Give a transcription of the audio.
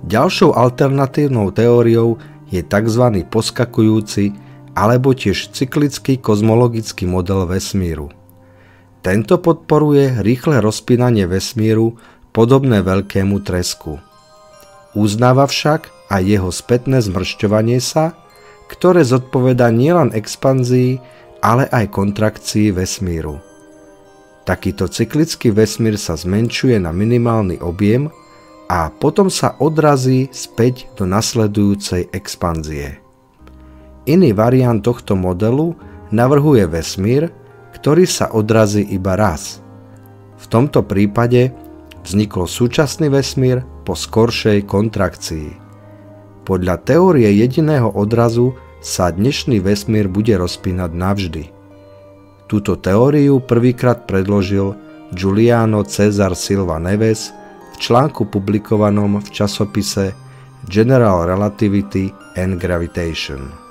Ďalšou alternatívnou teóriou je tzv. Poskakujúci alebo tiež cyklický kozmologický model vesmíru. Tento podporuje rýchle rozpínanie vesmíru podobné veľkému tresku. Uznáva však aj jeho spätné zmršťovanie sa, ktoré zodpovedá nielen expanzii, ale aj kontrakcii vesmíru. Takýto cyklický vesmír sa zmenšuje na minimálny objem a potom sa odrazí späť do nasledujúcej expanzie. Iný variant tohto modelu navrhuje vesmír, ktorý sa odrazí iba raz. V tomto prípade vznikol súčasný vesmír po skoršej kontrakcii. Podľa teórie jediného odrazu sa dnešný vesmír bude rozpínať navždy. Túto teóriu prvýkrát predložil Giuliano César Silva Neves v článku publikovanom v časopise General Relativity and Gravitation.